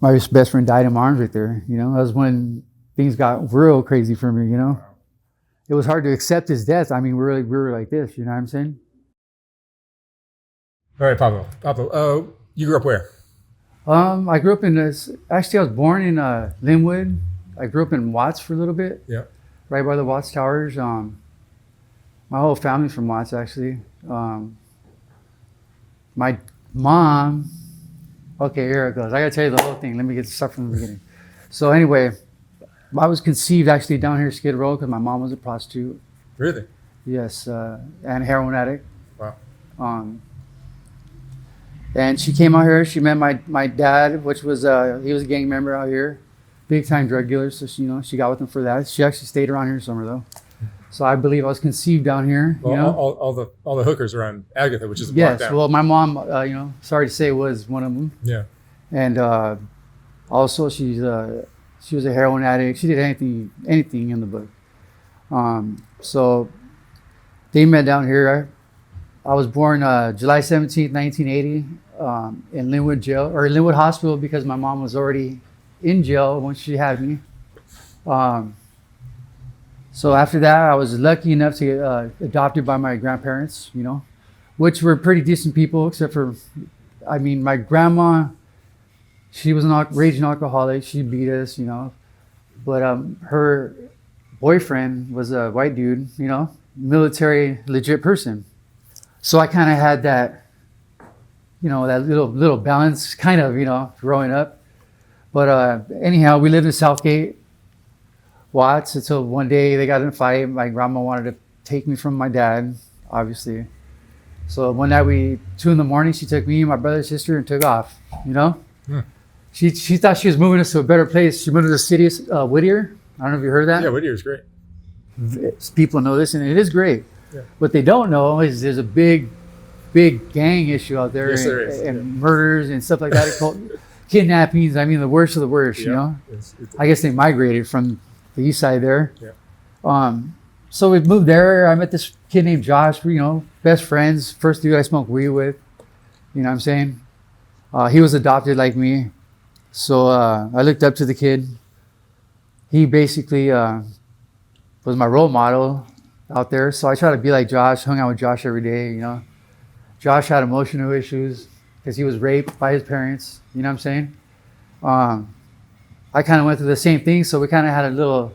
My best friend died in my arms right there. That was when things got real crazy for me. It was hard to accept his death. I mean, we were like this. You know what I'm saying? All right, Pablo. Pablo, you grew up where? I grew up in this. Actually, I was born in Linwood. I grew up in Watts for a little bit. Yeah. Right by the Watts Towers. My whole family's from Watts, actually. My mom. Okay, here it goes. I gotta tell you the whole thing. Let me get the stuff from the beginning. So anyway, I was conceived actually down here at Skid Row because my mom was a prostitute. Really? Yes, and heroin addict. Wow. And she came out here. She met my dad, which was he was a gang member out here, big time drug dealer. So she got with him for that. She actually stayed around here somewhere though. So I believe I was conceived down here. Well, all the hookers are on Agatha, which is a block yes. down. Well, my mom, sorry to say, was one of them. Yeah. And also she was a heroin addict. She did anything in the book. So they met down here. I was born July 17th, 1980, in Linwood jail or Linwood Hospital because my mom was already in jail when she had me. So after that, I was lucky enough to get adopted by my grandparents, which were pretty decent people, except for, my grandma, she was a raging alcoholic. She beat us, but her boyfriend was a white dude, military, legit person. So I kind of had that, that little balance kind of, growing up. But anyhow, we lived in Southgate, Watts, until one day they got in a fight. My grandma wanted to take me from my dad, obviously. So one night 2 a.m, she took me, my brother and sister, and took off, She thought she was moving us to a better place. She moved to the city of Whittier. I don't know if you heard that. Yeah, Whittier's great. People know this, and it is great. Yeah. What they don't know is there's a big gang issue out there, Yes, there is. and murders and stuff like that. Kidnappings. The worst of the worst. I guess they migrated from the east side there. Yeah. So we moved there. I met this kid named Josh. Best friends. First dude I smoked weed with. You know what I'm saying? He was adopted like me, so I looked up to the kid. He basically was my role model out there. So I tried to be like Josh. Hung out with Josh every day. Josh had emotional issues because he was raped by his parents. You know what I'm saying? I kind of went through the same thing, so we kind of had a little,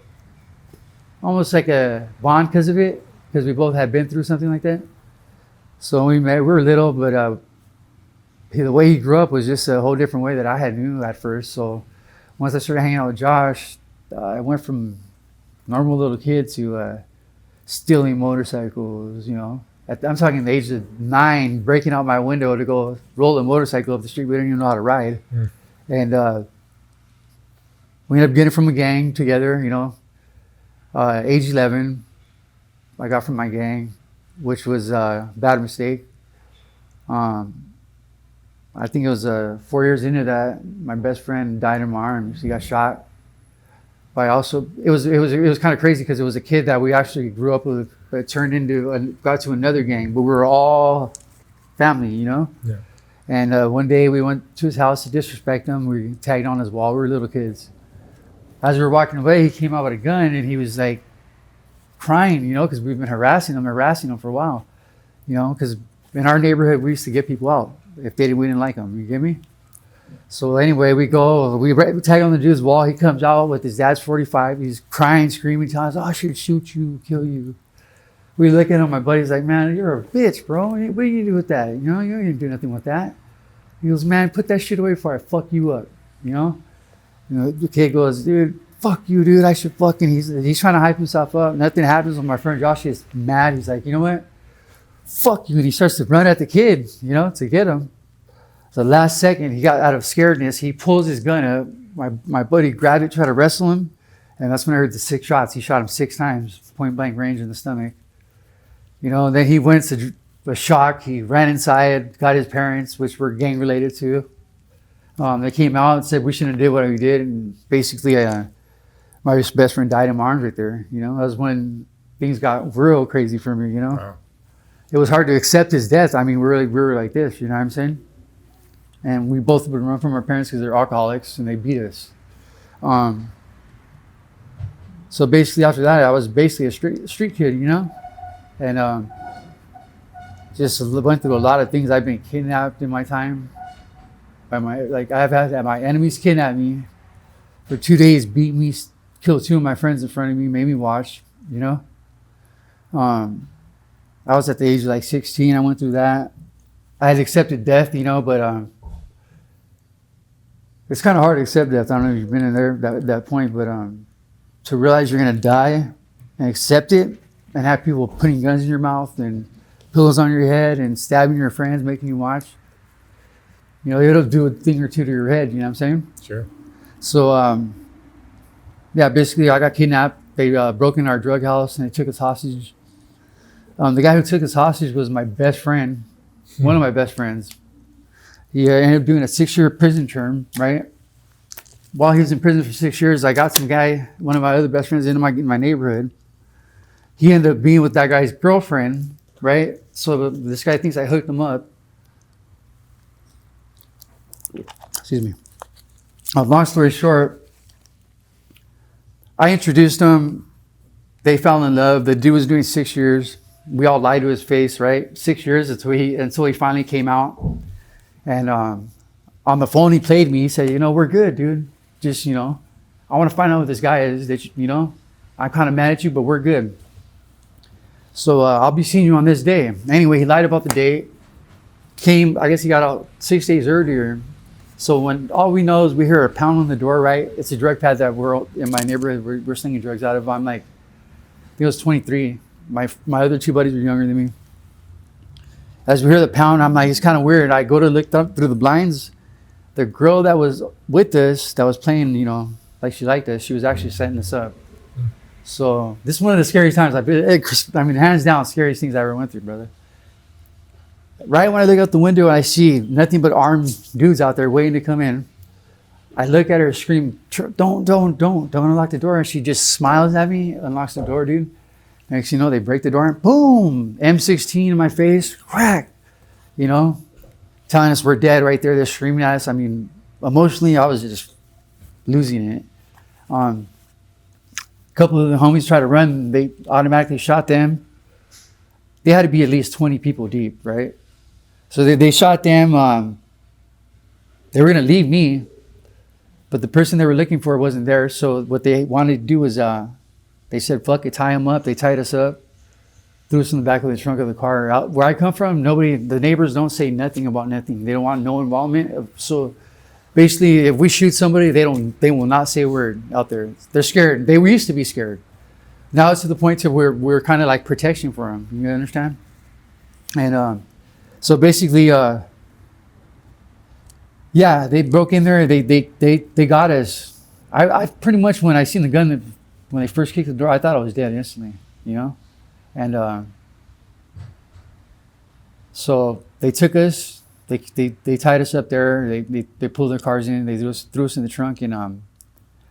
almost like a bond because of it, because we both had been through something like that. So we met. We were little, but the way he grew up was just a whole different way that I had knew at first. So once I started hanging out with Josh, I went from normal little kid to stealing motorcycles. I'm talking the age of 9, breaking out my window to go roll a motorcycle up the street. We didn't even know how to ride. And we ended up getting from a gang together, age 11, I got from my gang, which was a bad mistake. I think it was 4 years into that, my best friend died in my arms. He got shot. But it was kind of crazy because it was a kid that we actually grew up with, but turned into, got to another gang, but we were all family, Yeah. And one day we went to his house to disrespect him. We tagged on his wall. We were little kids. As we were walking away, he came out with a gun and he was like crying, because we've been harassing him for a while, because in our neighborhood, we used to get people out if we didn't like them. You get me? So anyway, we tag on the dude's wall. He comes out with his dad's 45. He's crying, screaming, telling us, "Oh, I should shoot you, kill you." We look at him. My buddy's like, "Man, you're a bitch, bro. What do you do with that? You didn't do nothing with that." He goes, "Man, put that shit away before I fuck you up." The kid goes, "Dude, fuck you, dude. I should fucking." He's trying to hype himself up. Nothing happens when my friend Josh is mad. He's like, "You know what? Fuck you." And he starts to run at the kid, to get him. The last second, he got out of scaredness. He pulls his gun up. My buddy grabbed it, tried to wrestle him. And that's when I heard the 6 shots. He shot him 6 times, point blank range in the stomach. Then he went to a shock. He ran inside, got his parents, which were gang related too. They came out and said we shouldn't have did what we did. And basically, my best friend died in my arms right there. That was when things got real crazy for me, Wow. It was hard to accept his death. We were like this, you know what I'm saying? and we both would run from our parents because they're alcoholics and they beat us. So basically after that, I was basically a street kid, you know, and just went through a lot of things. I've been kidnapped in my time by I've had my enemies kidnap me for 2 days, beat me, killed 2 of my friends in front of me, made me watch, you know. I was at the age of like 16. I went through that. I had accepted death, you know, but it's kind of hard to accept death. I don't know if you've been in there that point, but to realize you're gonna die and accept it, and have people putting guns in your mouth and pillows on your head and stabbing your friends, making you watch. You know, it'll do a thing or two to your head. You know what I'm saying? Sure. So yeah, basically I got kidnapped. They broke in our drug house and they took us hostage. The guy who took us hostage was my best friend, one of my best friends. He ended up doing a 6-year prison term, right? While he was in prison for 6 years, I got some guy, one of my other best friends, in my neighborhood. He ended up being with that guy's girlfriend, right? So this guy thinks I hooked him up. Excuse me. Long story short, I introduced them. They fell in love. The dude was doing 6 years. We all lied to his face, right? 6 years until he finally came out. And on the phone, he played me. He said, you know, we're good, dude. Just, you know, I want to find out who this guy is. That you know, I'm kind of mad at you, but we're good. So I'll be seeing you on this day. Anyway, he lied about the date. I guess he got out 6 days earlier. So when all we know is we hear a pound on the door, right? It's a drug pad that we're in my neighborhood. We're slinging drugs out of. I'm like, I think I was 23. My other 2 buddies were younger than me. As we hear the pound, I'm like, it's kind of weird. I go to look up through the blinds. The girl that was with us, that was playing, you know, like she liked us, she was actually setting us up. So this is one of the scariest times I've been. I mean, hands down, scariest things I ever went through, brother. Right when I look out the window and I see nothing but armed dudes out there waiting to come in, I look at her, scream, don't unlock the door. And she just smiles at me, unlocks the door, dude. Next thing you know, they break the door and boom, M16 in my face, crack, you know, telling us we're dead right there. They're screaming at us. I mean, emotionally, I was just losing it. A couple of the homies tried to run. They automatically shot them. They had to be at least 20 people deep, right? So they shot them. They were going to leave me, but the person they were looking for wasn't there. So what they wanted to do was they said, fuck it, tie him up. They tied us up, threw us in the back of the trunk of the car. Out where I come from, the neighbors don't say nothing about nothing. They don't want no involvement. So basically, if we shoot somebody, they will not say a word out there. They're scared. We used to be scared. Now it's to the point to where we're kind of like protection for them. You understand? And so basically, yeah, they broke in there. They got us. I pretty much, when I seen the gun, when they first kicked the door, I thought I was dead instantly. You know, and so they took us. They tied us up there. They pulled their cars in. They threw us in the trunk and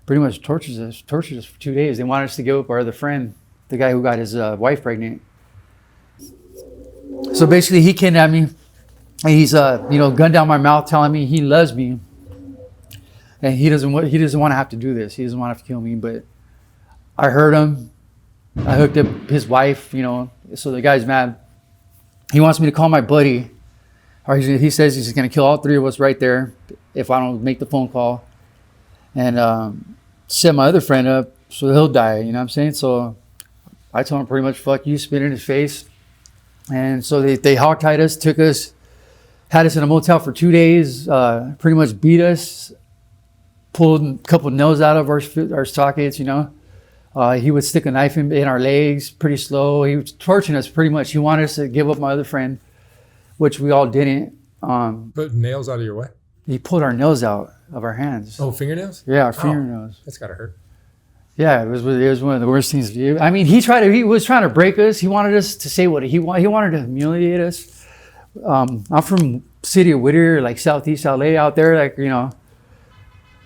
pretty much tortured us for 2 days. They wanted us to give up our other friend, the guy who got his wife pregnant. So basically, he kidnapped me. And he's gunned down my mouth, telling me he loves me, and he doesn't want to have to do this. He doesn't want to have to kill me. But I heard him. I hooked up his wife. You know, so the guy's mad. He wants me to call my buddy. Or he says he's going to kill all 3 of us right there if I don't make the phone call, and set my other friend up so he'll die. You know what I'm saying? So I told him pretty much, fuck you, spit in his face. And so they hogtied us, took us, had us in a motel for 2 days, pretty much beat us, pulled a couple of nails out of our sockets, you know. He would stick a knife in our legs pretty slow. He was torturing us pretty much. He wanted us to give up my other friend, which we all didn't. Put nails out of your what? He pulled our nails out of our hands. Oh, fingernails? Yeah, our fingernails. That's gotta hurt. Yeah, it was one of the worst things to do. I mean, he was trying to break us. He wanted us to say what he wanted to humiliate us. I'm from city of Whittier, like Southeast LA out there. Like, you know,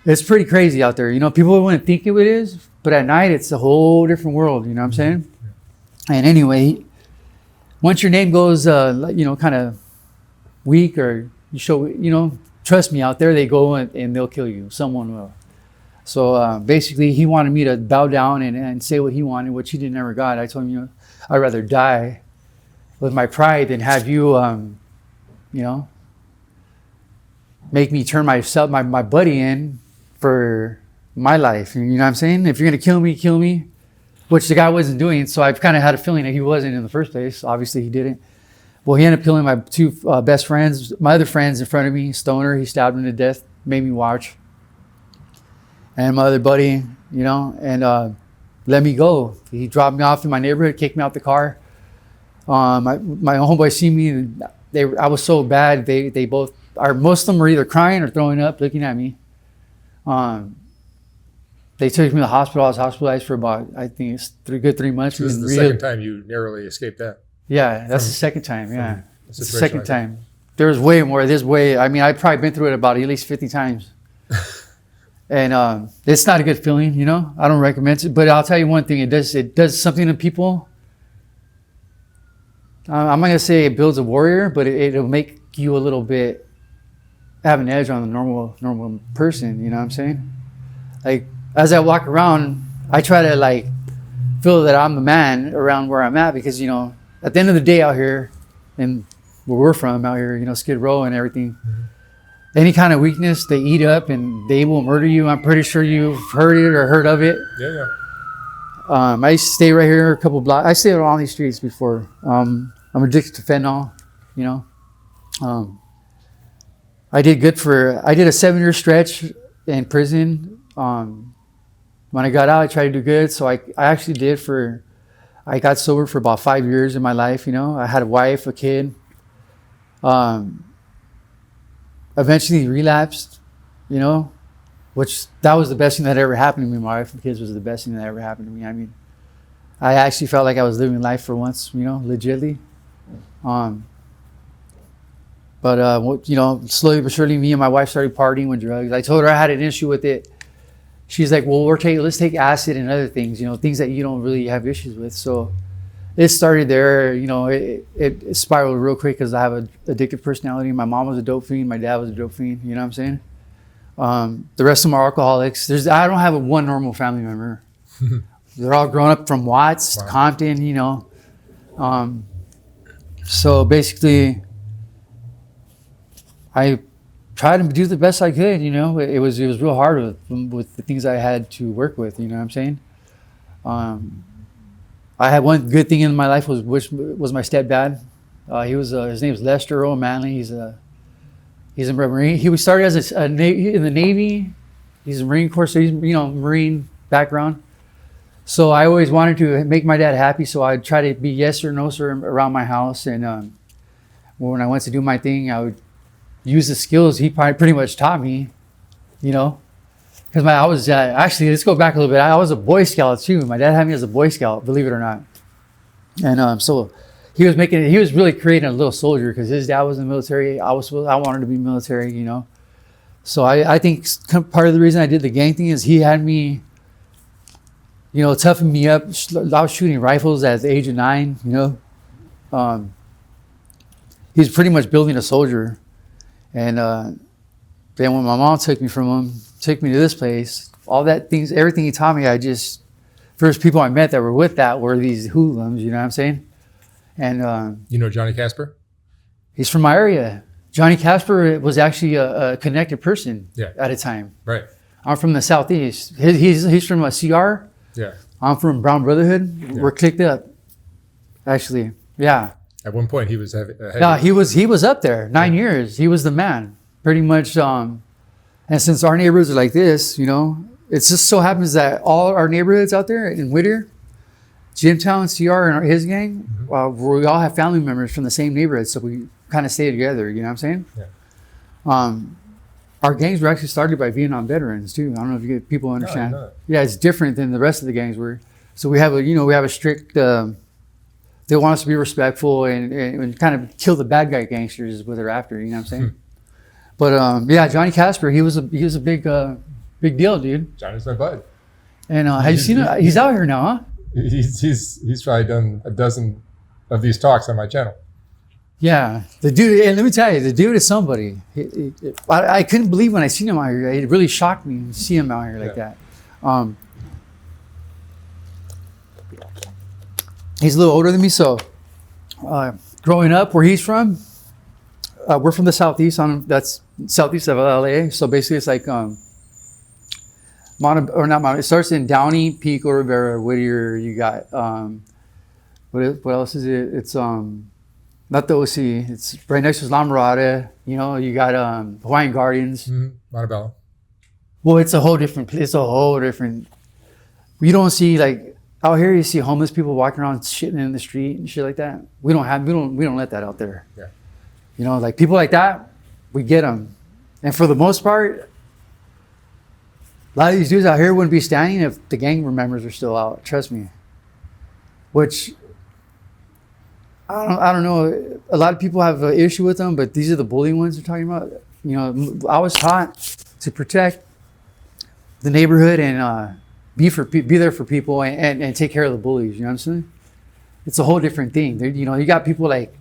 it's pretty crazy out there. You know, people wouldn't think it is, but at night it's a whole different world. You know what I'm saying? And anyway, once your name goes, kind of weak, or you show trust me, out there they go and they'll kill you. Someone will. So basically, he wanted me to bow down and say what he wanted, which he didn't ever got. I told him, you know, I'd rather die with my pride than have you, you know, make me turn myself, my buddy in for my life. You know what I'm saying? If you're gonna kill me, kill me. Which the guy wasn't doing. So I've kind of had a feeling that he wasn't in the first place. Obviously, he didn't. Well, he ended up killing my two best friends, my other friends in front of me. Stoner, he stabbed him to death, made me watch. And my other buddy, you know, and let me go. He dropped me off in my neighborhood, kicked me out the car. My homeboys see me, and I was so bad. They both are. Most of them were either crying or throwing up, looking at me. They took me to the hospital. I was hospitalized for about, I think it's 3 months. So this is the second time you narrowly escaped that. Yeah, that's the second time. Yeah, it's the second time. There was way more. There's way. I mean, I've probably been through it about at least 50 times. And it's not a good feeling, you know. I don't recommend it, but I'll tell you one thing: it does something to people. I'm not gonna say it builds a warrior, but it'll make you a little bit have an edge on the normal person. You know what I'm saying? Like as I walk around, I try to like feel that I'm the man around where I'm at, because you know, at the end of the day out here, and where we're from out here, you know, Skid Row and everything. Mm-hmm. Any kind of weakness, they eat up and they will murder you. I'm pretty sure you've heard it or heard of it. Yeah. I used to stay right here a couple blocks. I stayed on these streets before. I'm addicted to fentanyl, you know. I did a 7-year stretch in prison. When I got out, I tried to do good. So I actually I got sober for about 5 years in my life, you know. I had a wife, a kid. Eventually relapsed, you know, which that was the best thing that ever happened to me. My wife and kids was the best thing that ever happened to me. I mean, I actually felt like I was living life for once, you know, legitly. But you know, slowly but surely, me and my wife started partying with drugs. I told her I had an issue with it. She's like, well, let's take acid and other things, you know, things that you don't really have issues with. So it started there, you know, it spiraled real quick because I have an addictive personality. My mom was a dope fiend. My dad was a dope fiend. You know what I'm saying? The rest of them are alcoholics. I don't have one normal family member. They're all grown up from Watts, wow, to Compton, you know. So basically, I tried to do the best I could, you know. It was real hard with the things I had to work with, you know what I'm saying? I had one good thing in my life which was my stepdad. His name is Lester O'Manley. He's a Marine. He started as in the Navy. He's a Marine Corps, so he's, you know, Marine background. So I always wanted to make my dad happy, so I'd try to be yes or no sir around my house. And when I went to do my thing, I would use the skills he pretty much taught me, you know. Because I was actually, let's go back a little bit. I was a Boy Scout too. My dad had me as a Boy Scout, believe it or not. And so he was really creating a little soldier, because his dad was in the military. I wanted to be military, you know. So I think part of the reason I did the gang thing is he had me, you know, toughen me up. I was shooting rifles at the age of 9, you know. He's pretty much building a soldier. And then when my mom took me to this place, everything he taught me, first people I met that were with that were these hoodlums, you know what I'm saying? And you know Johnny Casper? He's from my area. Johnny Casper was actually a connected person at a time. Right. I'm from the Southeast. He's from a CR. Yeah. I'm from Brown Brotherhood. Yeah. We're clicked up, actually. Yeah. At one point, he was he was up there 9 years. He was the man, pretty much. And since our neighborhoods are like this, you know, it just so happens that all our neighborhoods out there in Whittier, Jimtown, CR, and his gang, we all have family members from the same neighborhood, so we kind of stay together. You know what I'm saying? Yeah. Our gangs were actually started by Vietnam veterans too. I don't know if people understand. No. Yeah, it's different than the rest of the gangs were. So we have a strict. They want us to be respectful and kind of kill the bad guy gangsters is what they're after. You know what I'm saying? But yeah, Johnny Casper, he was a big deal, dude. Johnny's my bud. And have you seen him? He's out here now, huh? He's probably done a dozen of these talks on my channel. Yeah, the dude. And let me tell you, the dude is somebody. I couldn't believe when I seen him out here. It really shocked me to see him out here like that. He's a little older than me, so growing up where he's from, we're from the southeast. That's southeast of LA. So basically, it's like It starts in Downey, Pico, Rivera, Whittier. You got what else is it? It's not the OC. It's right next to La Mirada. You know, you got Hawaiian Gardens. Montebello. Well, it's a whole different place. It's a whole different. You don't see like out here. You see homeless people walking around shitting in the street and shit like that. We don't let that out there. Yeah. You know, like people like that, we get them, and for the most part, a lot of these dudes out here wouldn't be standing if the gang members are still out. Trust me. Which I don't know. A lot of people have an issue with them, but these are the bullying ones we're talking about. You know, I was taught to protect the neighborhood and be there for people and take care of the bullies. You know what I'm saying? It's a whole different thing. You know, you got people like,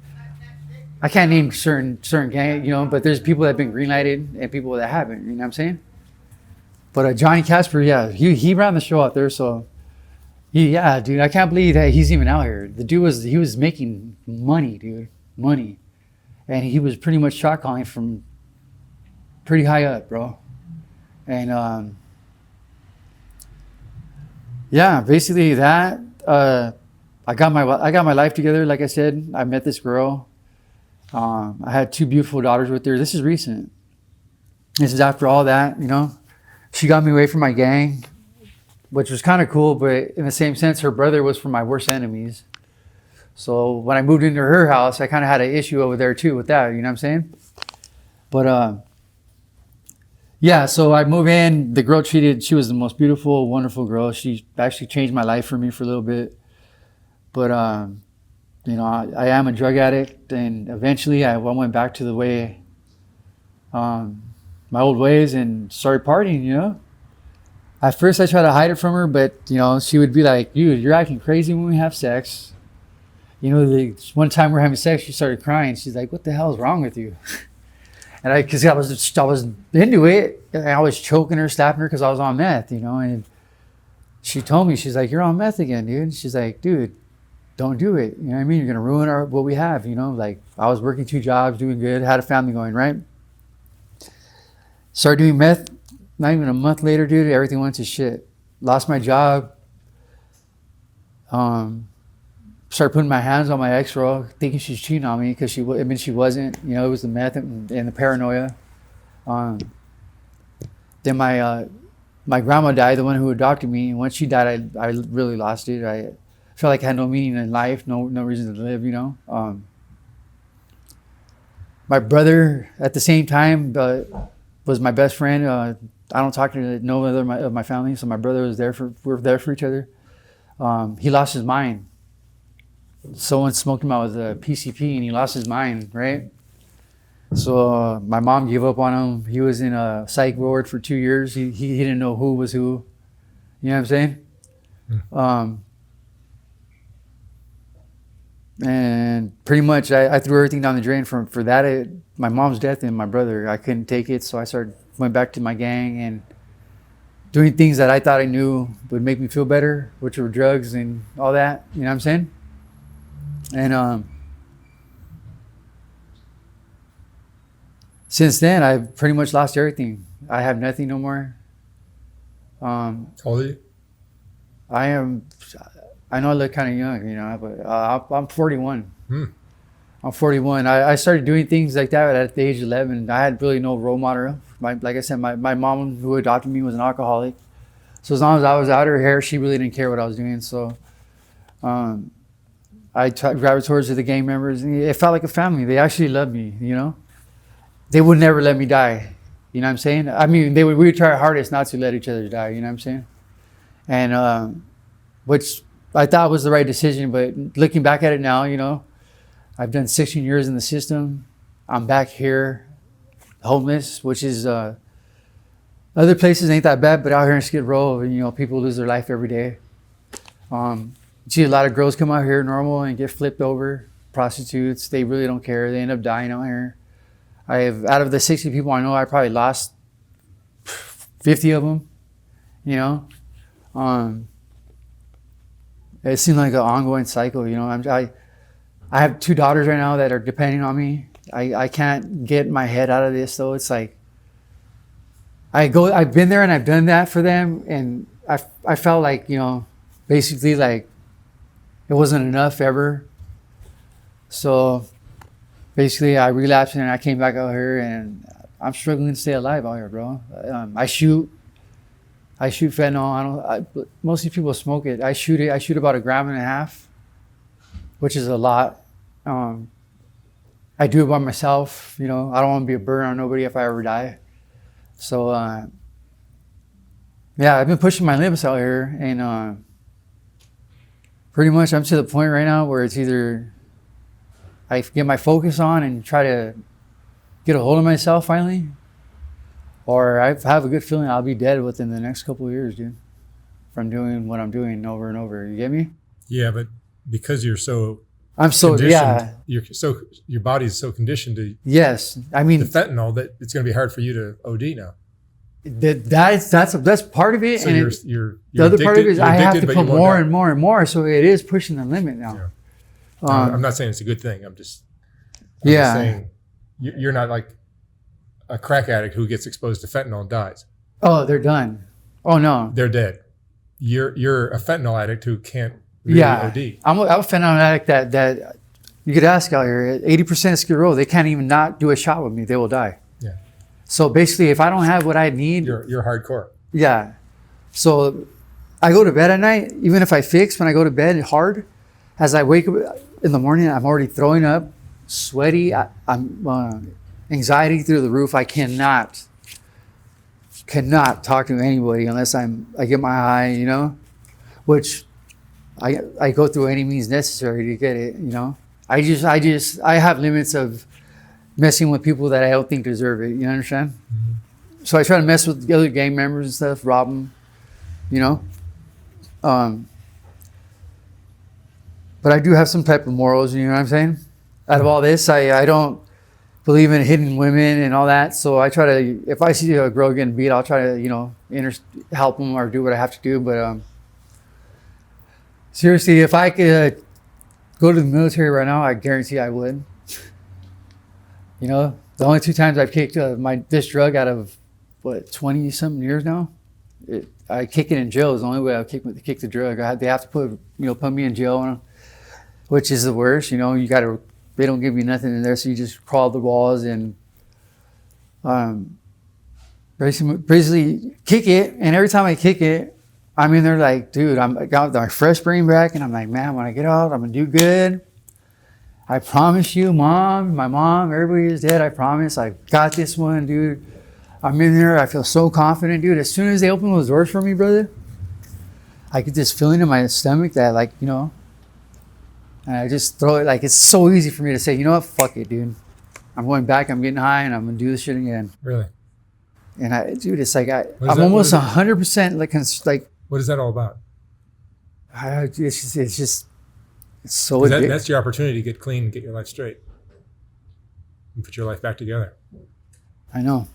I can't name certain gang, you know, but there's people that have been green lighted and people that haven't. You know what I'm saying? But Johnny Casper, yeah, he ran the show out there, so. Yeah, dude, I can't believe that he's even out here. The dude was making money, dude, money, and he was pretty much shot calling from pretty high up, bro. And yeah, basically that. I got my life together. Like I said, I met this girl. I had 2 beautiful daughters with her. This is recent. This is after all that, you know. She got me away from my gang, which was kind of cool, but in the same sense, her brother was from my worst enemies. So when I moved into her house, I kind of had an issue over there too with that, you know what I'm saying? But yeah, so I moved in, the girl she was the most beautiful, wonderful girl. She actually changed my life for me for a little bit. But, you know, I am a drug addict, and eventually I went back to the way, my old ways and started partying, you know? At first I tried to hide it from her, but you know, she would be like, dude, you're acting crazy when we have sex. You know, one time we're having sex, she started crying. She's like, what the hell is wrong with you? And because I was into it, and I was choking her, slapping her because I was on meth, you know, and she told me, she's like, you're on meth again, dude. She's like, dude, don't do it. You know what I mean? You're going to ruin what we have, you know, like I was working 2 jobs, doing good, had a family going, right? Started doing meth. Not even a month later, dude, everything went to shit. Lost my job. Started putting my hands on my ex-girl, thinking she's cheating on me because she wasn't. You know, it was the meth and the paranoia. Then my grandma died, the one who adopted me. And once she died, I really lost it. I felt like I had no meaning in life, no reason to live, you know. My brother, at the same time, was my best friend. I don't talk to no other of my family, so my brother was there we're there for each other. He lost his mind. Someone smoked him out with a PCP and he lost his mind, right? So my mom gave up on him. He was in a psych ward for 2 years. He didn't know who was who. You know what I'm saying? And pretty much I threw everything down the drain for that. My mom's death and my brother, I couldn't take it, so I went back to my gang and doing things that I thought I knew would make me feel better, which were drugs and all that. You know what I'm saying? And since then, I've pretty much lost everything. I have nothing no more. How old are you? I know I look kind of young, you know, but I'm 41. I'm 41. I started doing things like that at the age of 11. I had really no role model. Like I said, my mom who adopted me was an alcoholic. So as long as I was out of her hair, she really didn't care what I was doing. So I gravitated towards the gang members. And it felt like a family. They actually loved me, you know. They would never let me die. You know what I'm saying? I mean, we would try our hardest not to let each other die. You know what I'm saying? And which I thought was the right decision. But looking back at it now, you know, I've done 16 years in the system. I'm back here, homeless, which is other places ain't that bad, but out here in Skid Row, you know, people lose their life every day. You see a lot of girls come out here normal and get flipped over, prostitutes. They really don't care. They end up dying out here. I have, out of the 60 people I know, I probably lost 50 of them, you know. It seemed like an ongoing cycle, you know. I have 2 daughters right now that are depending on me. I can't get my head out of this, though. It's like I've been there and I've done that for them, and I felt like, you know, basically like it wasn't enough ever. So basically I relapsed and I came back out here, and I'm struggling to stay alive out here, bro. I shoot fentanyl. Mostly people smoke it. I shoot about 1.5 grams, which is a lot. I do it by myself, you know. I don't want to be a burden on nobody if I ever die. So yeah, I've been pushing my limits out here, and pretty much I'm to the point right now where it's either I get my focus on and try to get a hold of myself finally, or I have a good feeling I'll be dead within the next couple of years, dude, from doing what I'm doing over and over. You get me? Yeah, but because I'm so conditioned, your body's so conditioned to yes. I mean the fentanyl that it's going to be hard for you to OD now. That's part of it. So and you're the other addicted, part of it is I have to but put you won't more die. and more and more. So it is pushing the limit now. Yeah. I'm not saying it's a good thing. I'm just saying you're not like a crack addict who gets exposed to fentanyl and dies. Oh, they're done. Oh no, They're dead. You're a fentanyl addict who can't really OD. I'm a fentanyl addict that you could ask out here. 80% of Skid Row, they can't even not do a shot with me. They will die. Yeah. So basically, if I don't have what I need, You're hardcore. yeah. So I go to bed at night, even if I fix when I go to bed hard, as I wake up in the morning, I'm already throwing up, sweaty. I'm anxiety through the roof. I cannot talk to anybody unless I get my high, you know, which I go through any means necessary to get it, you know. I have limits of messing with people that I don't think deserve it. You understand? Mm-hmm. So I try to mess with the other gang members and stuff, rob them, you know. But I do have some type of morals, you know what I'm saying? Out of all this, I don't believe in hitting women and all that. So I try to, if I see a girl getting beat, I'll try to, you know, help them or do what I have to do. But seriously, if I could go to the military right now, I guarantee I would. You know, the only 2 times I've kicked this drug out of, 20-something years now, I kick it in jail is the only way I'll kick the drug. They have to put me in jail, which is the worst. You know, they don't give you nothing in there, so you just crawl the walls and basically kick it. And every time I kick it, I'm in there like, dude, I got my fresh brain back, and I'm like, man, when I get out, I'm gonna do good. I promise you, Mom, my mom, everybody is dead. I promise. I got this one, dude. I'm in there. I feel so confident, dude. As soon as they open those doors for me, brother, I get this feeling in my stomach that, like, you know, and I just throw it. Like, it's so easy for me to say, you know what, fuck it, dude. I'm going back. I'm getting high, and I'm gonna do this shit again. Really? And dude, it's like I'm almost 100% like. What is that all about? It's so addictive. That's your opportunity to get clean and get your life straight and put your life back together. I know.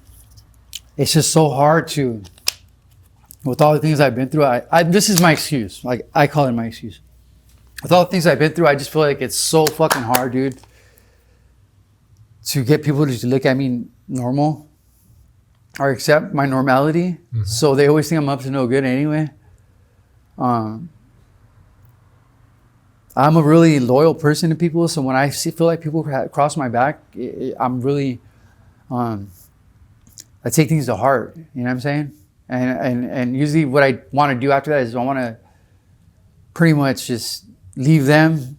It's just so hard to, with all the things I've been through, this is my excuse. Like, I call it my excuse. With all the things I've been through, I just feel like it's so fucking hard, dude, to get people to look at me normal or accept my normality. Mm-hmm. So they always think I'm up to no good anyway. I'm a really loyal person to people, so when I feel like people cross my back, I'm really, I take things to heart. You know what I'm saying? And usually what I want to do after that is I want to pretty much just leave them,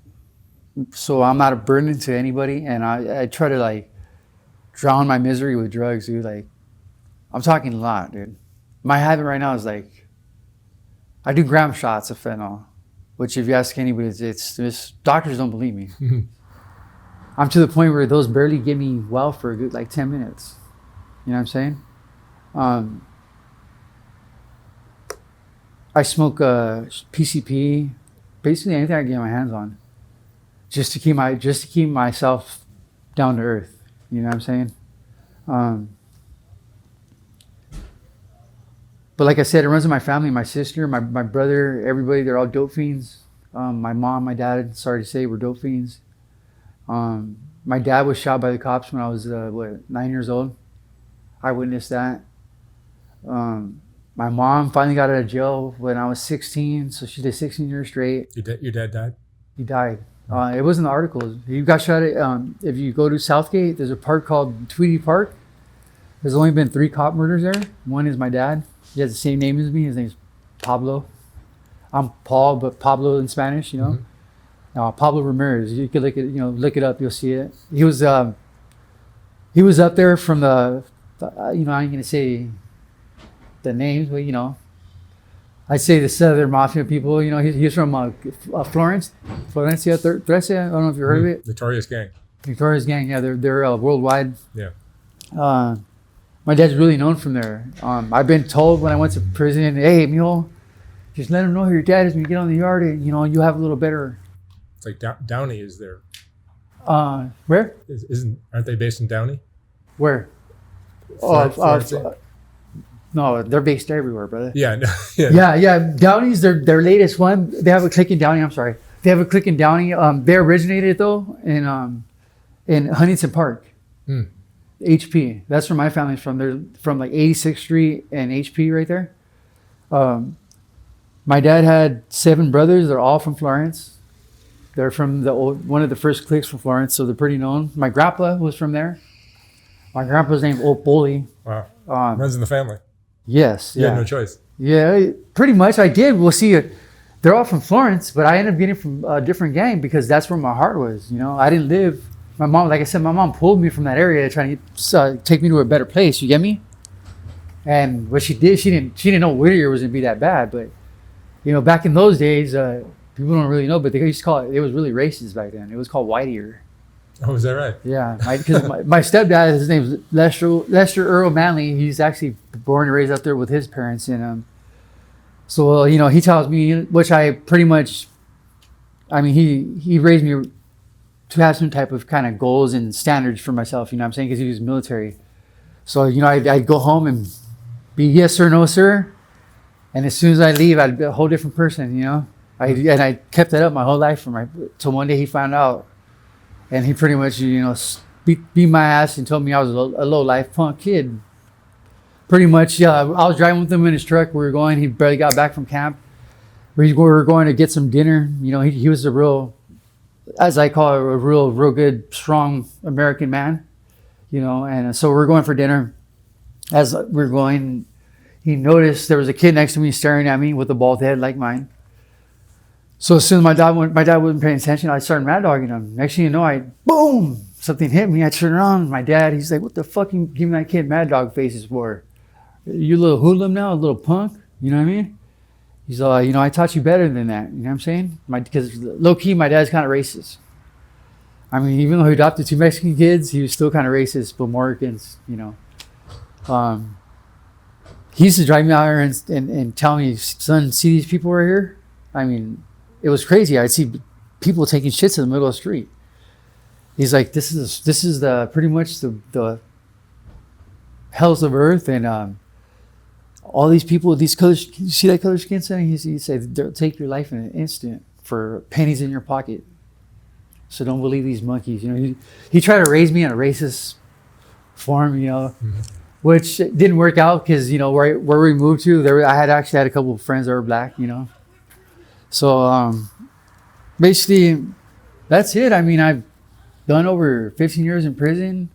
so I'm not a burden to anybody. And I try to like drown my misery with drugs, dude. Like, I'm talking a lot, dude. My habit right now is like, I do gram shots of fentanyl. Which, if you ask anybody, it's doctors don't believe me. Mm-hmm. I'm to the point where those barely get me well for a good, like 10 minutes. You know what I'm saying? I smoke PCP, basically anything I can get my hands on. just to keep myself down to earth. You know what I'm saying? But like I said, it runs in my family. My sister, my brother, everybody, they're all dope fiends. My mom, my dad, sorry to say, were dope fiends. My dad was shot by the cops when I was 9 years old. I witnessed that. My mom finally got out of jail when I was 16, so she did 16 years straight. Your dad died? He died. It was in the articles. He got shot at, if you go to Southgate, there's a park called Tweedy Park. There's only been 3 cop murders there. One is my dad. He has the same name as me. His name's Pablo. I'm Paul, but Pablo in Spanish, you know. Pablo Ramirez. You could look it up. You'll see it. He was up there from the I ain't gonna say the names, but I'd say the Southern Mafia people. He's from Florence, Florencia 13. I don't know if you heard of it. Notorious gang. Yeah, they're worldwide. Yeah. My dad's really known from there. I've been told when I went to prison, hey, mijo, just let him know who your dad is when you get on the yard, and you have a little better. It's like Downey is there. Where? Aren't they based in Downey? Where? No, they're based everywhere, brother. Yeah. Yeah. Downey's their latest one. They have a clique in Downey. I'm sorry. They have a clique in Downey. They originated though in Huntington Park. HP. That's where my family's from. They're from like 86th Street and HP right there. My dad had 7 brothers. They're all from Florence. They're from one of the first cliques from Florence, so they're pretty known. My grandpa was from there. My grandpa's named Old Bully. Wow. Runs in the family. Yes. You had no choice. Yeah, pretty much I did. We'll see. They're all from Florence, but I ended up getting from a different gang because that's where my heart was. I didn't live. My mom, like I said, my mom pulled me from that area trying to take me to a better place. You get me? And what she did, she didn't know Whittier was gonna be that bad. But back in those days, people don't really know, but they used to call it. It was really racist back then. It was called Whittier. Oh, is that right? Yeah, because my stepdad, his name's Lester Earl Manley. He's actually born and raised out there with his parents, and so he tells me, which I pretty much, he raised me to have some type of kind of goals and standards for myself. You know what I'm saying? Because he was military, so I'd go home and be yes sir, no sir, and as soon as I leave, I'd be a whole different person. I kept that up my whole life till one day he found out. And he pretty much, beat my ass and told me I was a low-life punk kid. Pretty much, I was driving with him in his truck. We were going. He barely got back from camp. We were going to get some dinner. He was a real, as I call it, a real good, strong American man. And so we're going for dinner. As we're going, he noticed there was a kid next to me staring at me with a bald head like mine. So as soon as my dad wasn't paying attention, I started mad dogging him. Next thing you know, boom, something hit me. I turned around. My dad, he's like, "What the fuck you giving that kid mad dog faces for? You little hoodlum now, a little punk." You know what I mean? He's like, I taught you better than that. You know what I'm saying? Because low key, my dad's kind of racist. Even though he adopted 2 Mexican kids, he was still kind of racist, but more against, He used to drive me out here and tell me, "Son, see these people right here?" It was crazy. I'd see people taking shits in the middle of the street. He's like, this is the pretty much the hells of earth, and all these people, these colors. You see that color skin setting? He said they'll take your life in an instant for pennies in your pocket. So don't believe these monkeys. He tried to raise me in a racist form, which didn't work out because where we moved to, I had actually had a couple of friends that were black, So basically, that's it. I've done over 15 years in prison.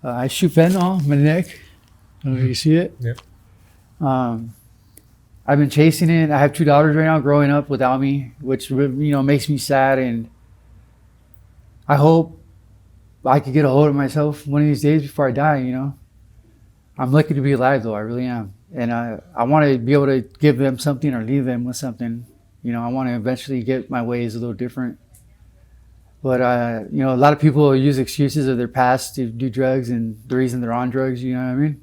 I shoot fentanyl in my neck. I don't know if you see it. Yeah. I've been chasing it. I have 2 daughters right now growing up without me, which makes me sad. And I hope I could get a hold of myself one of these days before I die. I'm lucky to be alive, though. I really am. And I want to be able to give them something or leave them with something. I want to eventually get my ways a little different. But, a lot of people use excuses of their past to do drugs and the reason they're on drugs, you know what I mean?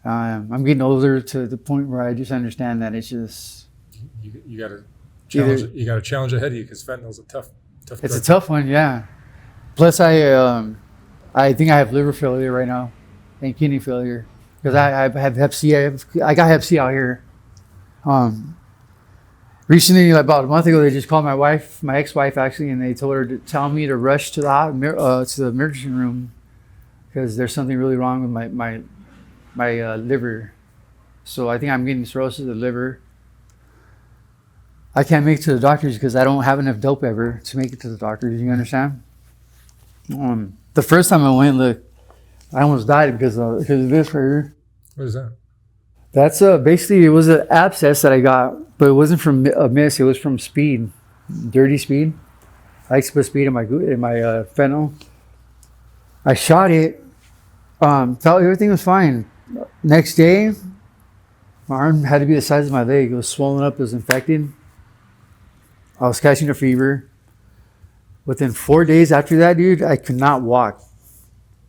I'm getting older to the point where I just understand that it's just... You got to You got a challenge ahead of you because fentanyl's a tough It's drug. a tough one, yeah. Plus, I think I have liver failure right now and kidney failure because I have Hep C. I got Hep C out here. Recently, about a month ago, they just called my wife, my ex-wife actually, and they told her to tell me to rush to the emergency room because there's something really wrong with my liver. So I think I'm getting cirrhosis of the liver. I can't make it to the doctors because I don't have enough dope ever to make it to the doctors. You understand? The first time I went, look, I almost died because of this right here. What is that? That's basically, it was an abscess that I got, but it wasn't from a miss. It was from speed, dirty speed. I like to put speed in my fentanyl. I shot it. Thought everything was fine. Next day, my arm had to be the size of my leg. It was swollen up. It was infected. I was catching a fever. Within 4 days after that, dude, I could not walk.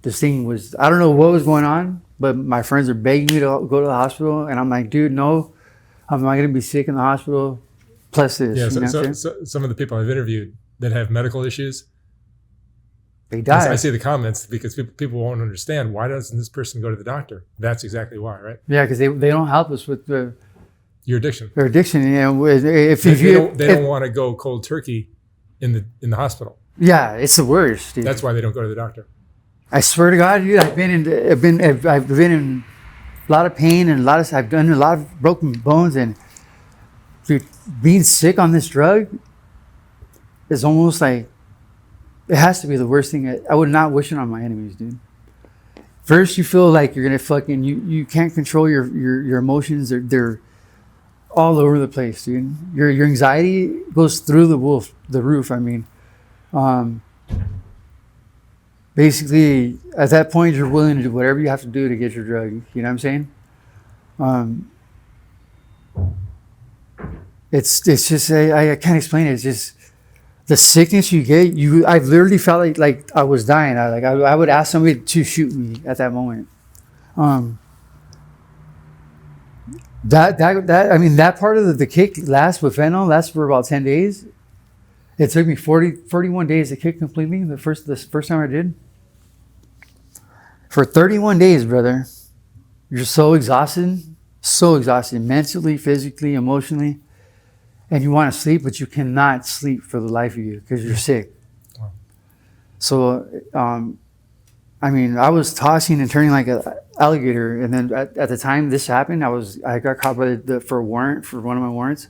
This thing was, I don't know what was going on, but my friends are begging me to go to the hospital. And I'm like, dude, no, I'm not going to be sick in the hospital. Plus this. Yeah, so some of the people I've interviewed that have medical issues, they die. I see the comments because people won't understand, why doesn't this person go to the doctor? That's exactly why, right? Yeah, because they don't help us with your addiction. Their addiction. You know, they don't want to go cold turkey in the hospital. Yeah, it's the worst, dude. That's why they don't go to the doctor. I swear to God, dude, I've been in a lot of pain and I've done a lot of broken bones, and dude, being sick on this drug is almost like, it has to be the worst thing. I would not wish it on my enemies, dude. First, you feel like you're gonna fucking you can't control your emotions. They're all over the place, dude. Your anxiety goes through the roof. I mean, basically, at that point, you're willing to do whatever you have to do to get your drug. You know what I'm saying? It's just I can't explain it. It's just the sickness you get. I literally felt like I was dying. I would ask somebody to shoot me at that moment. That part of the kick lasts with fentanyl lasts for about 10 days. It took me 41 days to kick completely. The first time I did. For 31 days, brother, you're so exhausted, mentally, physically, emotionally, and you want to sleep, but you cannot sleep for the life of you because you're sick. Wow. So, I was tossing and turning like an alligator, and then at the time this happened, I got caught for a warrant for one of my warrants.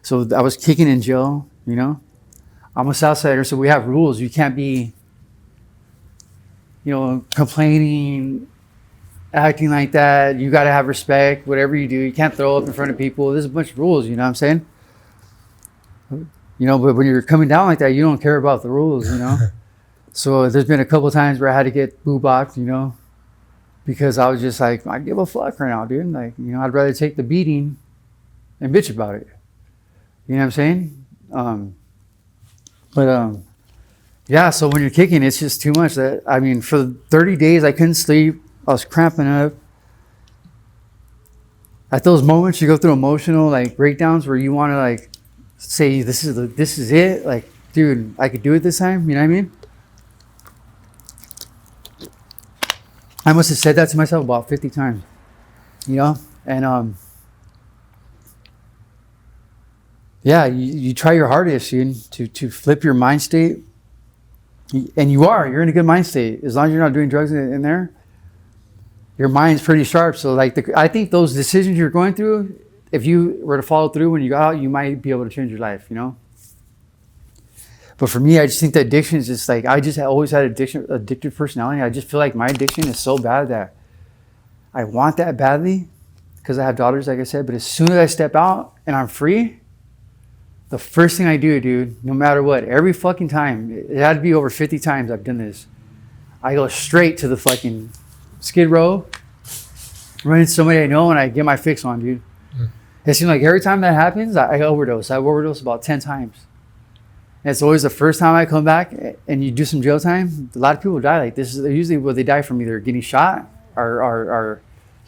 So I was kicking in jail. You know, I'm a Southsider, so we have rules. You can't be, complaining, acting like that. You got to have respect. Whatever you do, you can't throw up in front of people. There's a bunch of rules. You know what I'm saying? But when you're coming down like that, you don't care about the rules. So there's been a couple of times where I had to get boo-bopped, because I was just like, I give a fuck right now, dude. Like, I'd rather take the beating and bitch about it. You know what I'm saying? Yeah, so when you're kicking, it's just too much. For 30 days, I couldn't sleep. I was cramping up. At those moments, you go through emotional breakdowns where you want to say, this is it. Like, dude, I could do it this time. You know what I mean? I must have said that to myself about 50 times, and yeah, you try your hardest, dude, to flip your mind state, and you're in a good mind state as long as you're not doing drugs in there. Your mind's pretty sharp. So I think those decisions you're going through, if you were to follow through when you got out, you might be able to change your life, But for me, I just think the addiction is just I just always had addictive personality. I just feel like my addiction is so bad that I want that badly because I have daughters, like I said. But as soon as I step out and I'm free, the first thing I do, dude, no matter what, every fucking time, it had to be over 50 times I've done this, I go straight to the fucking Skid Row, run into somebody I know, and I get my fix on, dude. It seems like every time that happens, I overdose. I've overdosed about 10 times. And it's always the first time I come back and you do some jail time. A lot of people die like this. Usually they die from either getting shot or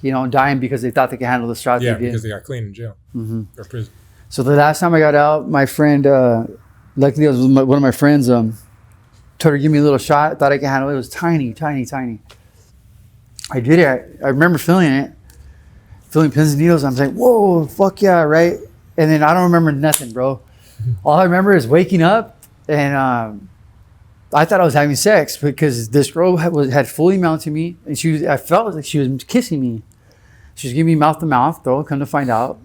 dying because they thought they could handle the shot. Yeah, because they got clean in jail or prison. So the last time I got out, my friend, luckily it was one of my friends, told her to give me a little shot. Thought I could handle it. It was tiny, tiny, tiny. I did it. I remember feeling pins and needles. I'm like, whoa, fuck yeah, right? And then I don't remember nothing, bro. All I remember is waking up, and I thought I was having sex because this girl had fully mounted me, and I felt like she was kissing me. She was giving me mouth to mouth, though, come to find out.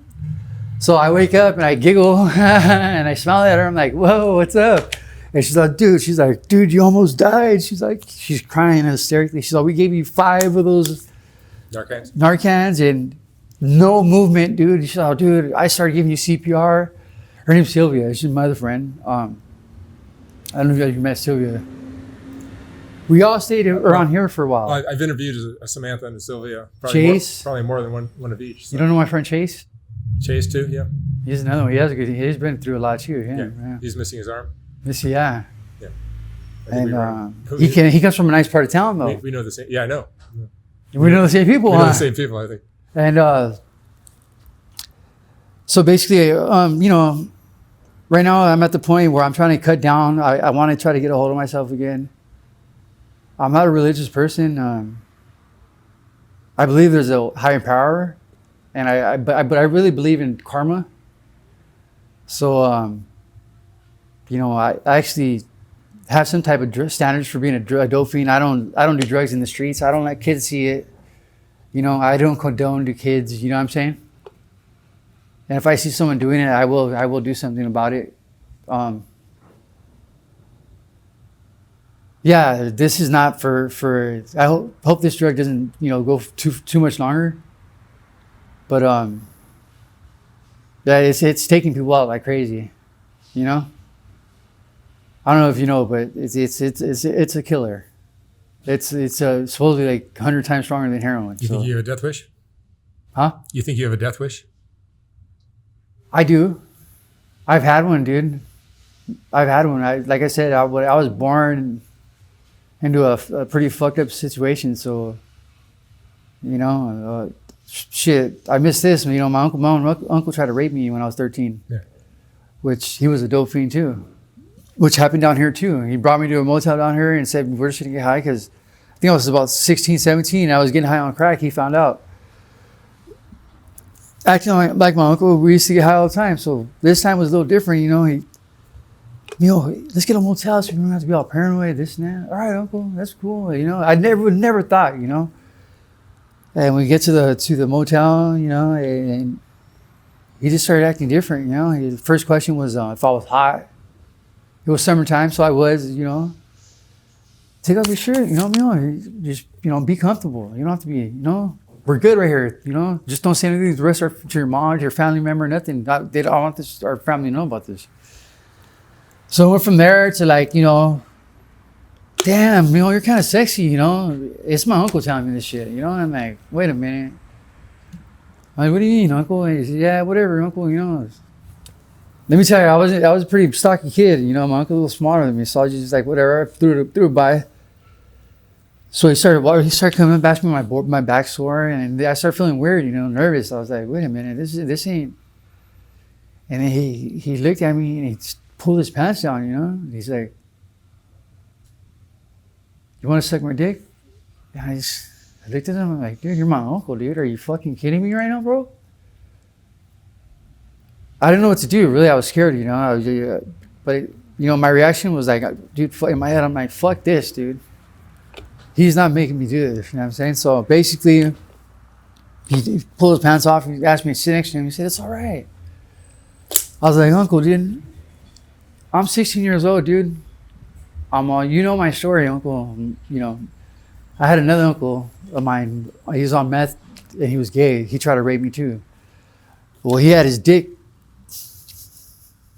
So I wake up and I giggle and I smile at her. I'm like, whoa, what's up? And she's like, dude, you almost died. She's crying hysterically. She's like, we gave you 5 of those Narcans and no movement, dude. She's like, dude, I started giving you CPR. Her name's Sylvia. She's my other friend. I don't know if you met Sylvia. We all stayed around here for a while. I've interviewed Samantha and Sylvia. Chase? Probably more than one of each. So. You don't know my friend Chase? Chase too, yeah. He's another one. He's been through a lot too. Yeah. He's missing his arm. Yeah. Yeah. And he comes from a nice part of town though. We know the same. Yeah, I know. We know the same people. We know the same people, I think. And so basically, right now I'm at the point where I'm trying to cut down. I want to try to get a hold of myself again. I'm not a religious person. I believe there's a higher power, and but I really believe in karma. So I actually have some type of standards for being a dope fiend. I don't do drugs in the streets. I don't let kids see it. I don't condone to kids. You know what I'm saying? And if I see someone doing it, I will do something about it. Yeah, this is not for. I hope this drug doesn't go too much longer. But yeah, it's taking people out like crazy. I don't know if you know, but it's a killer. It's supposedly like 100 times stronger than heroin. You think you have a death wish? Huh? You think you have a death wish? I do. I've had one, dude. I've had one. Like I said, I was born into a pretty fucked up situation. So, shit. I missed this. My uncle tried to rape me when I was 13. Yeah. Which he was a dope fiend too. Which happened down here too. He brought me to a motel down here and said, we're just gonna get high because I think I was about 16, 17. I was getting high on crack. He found out. Acting like my uncle, we used to get high all the time. So this time was a little different, let's get a motel so we don't have to be all paranoid, this and that. All right, uncle, that's cool. I never thought, And we get to the motel, and he just started acting different, The first question was if I was hot. It was summertime, so I was, take off your shirt, just, be comfortable. You don't have to be, we're good right here, just don't say anything to the rest to your mom, to your family member, nothing. They don't want our family to know about this. So I went from there to like, damn, you're kind of sexy, It's my uncle telling me this shit, and I'm like, wait a minute. I'm like, what do you mean, uncle? And he said, yeah, whatever, uncle, Let me tell you, I was a pretty stocky kid, My uncle was a little smaller than me, so I was just like, whatever, I threw it by. So he started coming back to me, my back sore, and I started feeling weird, nervous. I was like, wait a minute, this ain't. And then he looked at me and he pulled his pants down, He's like, you want to suck my dick? And I looked at him, I'm like, dude, you're my uncle, dude. Are you fucking kidding me right now, bro? I didn't know what to do, really. I was scared, but my reaction was like, dude, in my head, I'm like, fuck this, dude. He's not making me do this, you know what I'm saying? So basically, he pulled his pants off and he asked me to sit next to him. He said, it's all right. I was like, uncle, dude, I'm 16 years old, dude. I'm all, my story, uncle. I had another uncle of mine. He was on meth and he was gay. He tried to rape me too. Well, he had his dick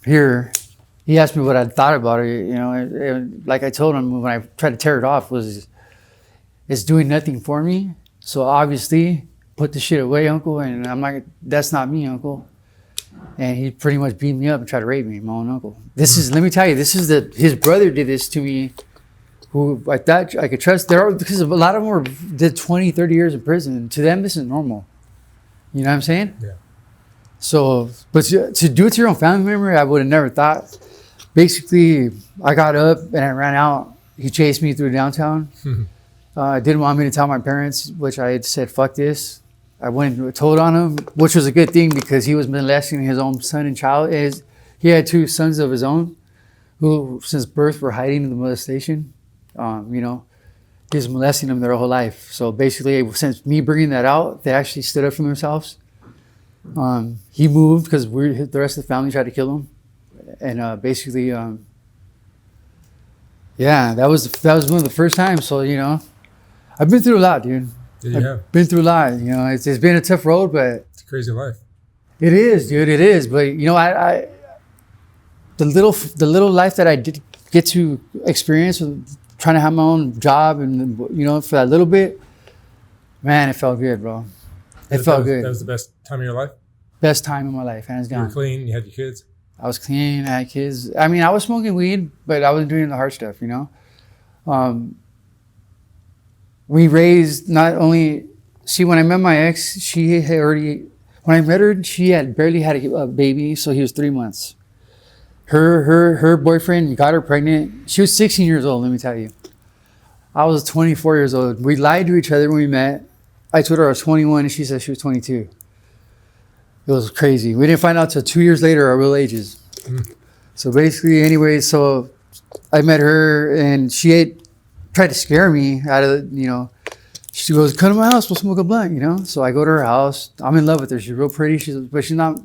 here. He asked me what I thought about it. And like I told him when I tried to tear it off, it's doing nothing for me. So obviously, put the shit away, uncle. And I'm like, that's not me, uncle. And he pretty much beat me up and tried to rape me, my own uncle. Let me tell you, his brother did this to me, who I thought I could trust. Because a lot of them did 20, 30 years in prison. To them, this is normal. You know what I'm saying? Yeah. So, but to do it to your own family member, I would have never thought. Basically, I got up and I ran out. He chased me through downtown. Didn't want me to tell my parents, which I had said, fuck this. I went and told on him, which was a good thing because he was molesting his own son and child. He had 2 sons of his own who, since birth, were hiding the molestation. You know, he was molesting them their whole life. So basically, since me bringing that out, they actually stood up for themselves. He moved because the rest of the family tried to kill him. And basically, yeah, that was one of the first times. So, you know, I've been through a lot, dude. I've been through a lot. You know, it's been a tough road, but it's a crazy life. It is, dude. It is. But you know, I the little life that I did get to experience with trying to have my own job, and you know, for that little bit, man, it felt good, bro. It felt good. That was the best time of your life. Best time of my life, hands down. You were clean. You had your kids. I was clean. I had kids. I mean, I was smoking weed, but I wasn't doing the hard stuff, you know. We raised not only. See, when I met my ex, she had already. When I met her, she had barely had a baby, so he was 3 months. Her boyfriend got her pregnant. She was 16 years old, let me tell you. I was 24 years old. We lied to each other when we met. I told her I was 21 and she said she was 22. It was crazy. We didn't find out till 2 years later our real ages. So basically, anyway, so I met her and she had tried to scare me out of, you know, she goes, come to my house, we'll smoke a blunt, you know? So I go to her house. I'm in love with her. She's real pretty, but she's not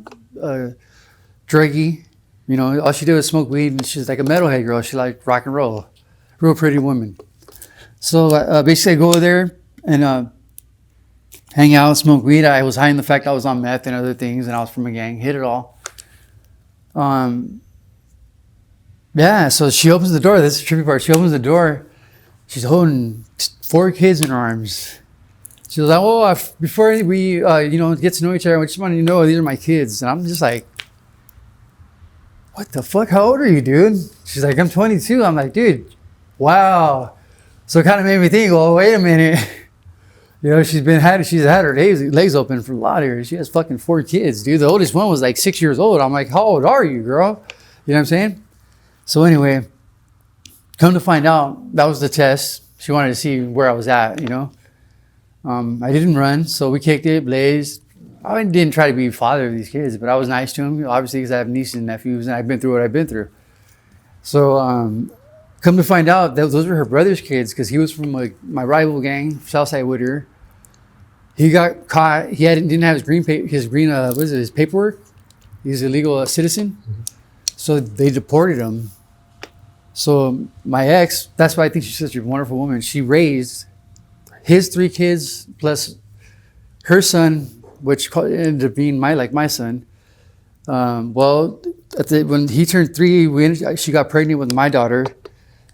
druggy. You know, all she did was smoke weed, and she's like a metalhead girl. She liked rock and roll. Real pretty woman. So basically I go there and hang out, smoke weed. I was hiding the fact I was on meth and other things, and I was from a gang. Hit it all. Yeah, so she opens the door. This is the trippy part. She opens the door. She's holding 4 kids in her arms. She was like, "Oh, before we, you know, get to know each other, I just wanted you to know these are my kids." And I'm just like, "What the fuck? How old are you, dude?" She's like, "I'm 22." I'm like, "Dude, wow." So it kind of made me think, well, wait a minute. You know, she's had her legs open for a lot of years. She has fucking 4 kids, dude. The oldest one was like 6 years old. I'm like, "How old are you, girl?" You know what I'm saying? So anyway, come to find out, that was the test. She wanted to see where I was at, you know. I didn't run, so we kicked it, blazed. I didn't try to be a father of these kids, but I was nice to them, obviously, because I have nieces and nephews, and I've been through what I've been through. So come to find out, those were her brother's kids, because he was from my rival gang, Southside Whittier. He got caught. He didn't have his paperwork. He's a legal citizen. Mm-hmm. So they deported him. So my ex, that's why I think she's such a wonderful woman. She raised his 3 kids plus her son, which ended up being my son. Well, when he turned 3, she got pregnant with my daughter.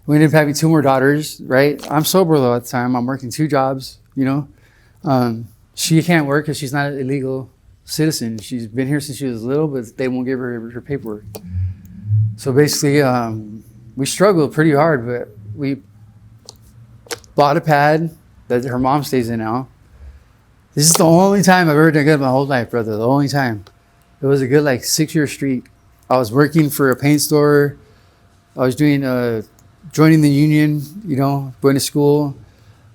We ended up having 2 more daughters, right? I'm sober though at the time. I'm working 2 jobs, you know. She can't work because she's not an illegal citizen. She's been here since she was little, but they won't give her paperwork. So basically, we struggled pretty hard, but we bought a pad that her mom stays in now. This is the only time I've ever done good in my whole life, brother. The only time. It was a good 6-year streak. I was working for a paint store. I was doing joining the union, you know, going to school,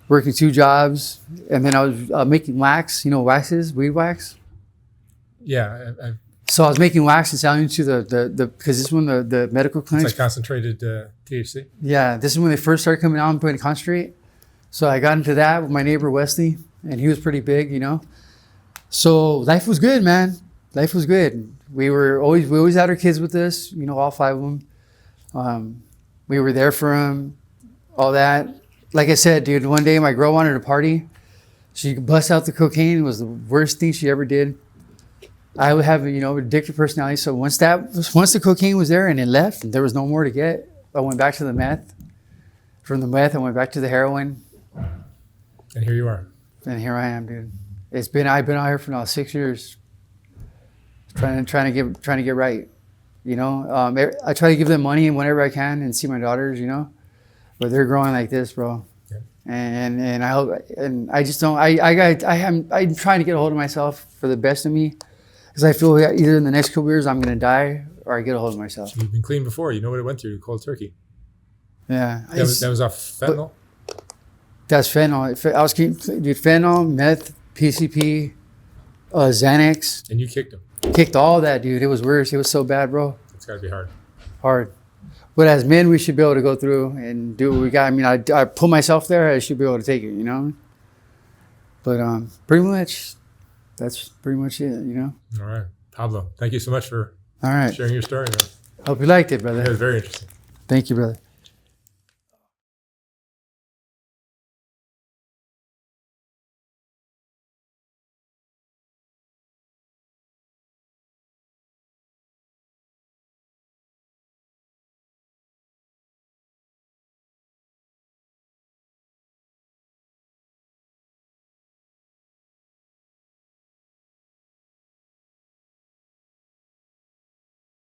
working 2 jobs, and then I was making wax, you know, waxes, weed wax. Yeah. So I was making wax and selling to the because this is when the medical clinics. It's like concentrated THC. Yeah, this is when they first started coming out and putting concentrate. So I got into that with my neighbor Wesley, and he was pretty big, you know. So life was good, man. Life was good. We always had our kids with us, you know, all 5 of them. We were there for them, all that. Like I said, dude, one day my girl wanted to party. She bust out the cocaine. It was the worst thing she ever did. I would have, you know, addictive personality. So once the cocaine was there and it left, and there was no more to get, I went back to the meth. From the meth, I went back to the heroin. And here you are. And here I am, dude. I've been out here for now 6 years, trying to get right. You know, I try to give them money whenever I can and see my daughters. You know, but they're growing like this, bro. Yeah. And I hope, and I just don't. I'm trying to get a hold of myself for the best of me. Because I feel either in the next couple years I'm going to die or I get a hold of myself. You've been clean before. You know what it went through, cold turkey. Yeah. That was off fentanyl? That's fentanyl. I was keeping fentanyl, meth, PCP, Xanax. And you kicked him. Kicked all that, dude. It was worse. It was so bad, bro. It's got to be hard. Hard. But as men, we should be able to go through and do what we got. I mean, I put myself there. I should be able to take it, you know? But pretty much, that's pretty much it, you know? All right. Pablo, thank you so much for all right. sharing your story, man. Hope you liked it, brother. It was very interesting. Thank you, brother.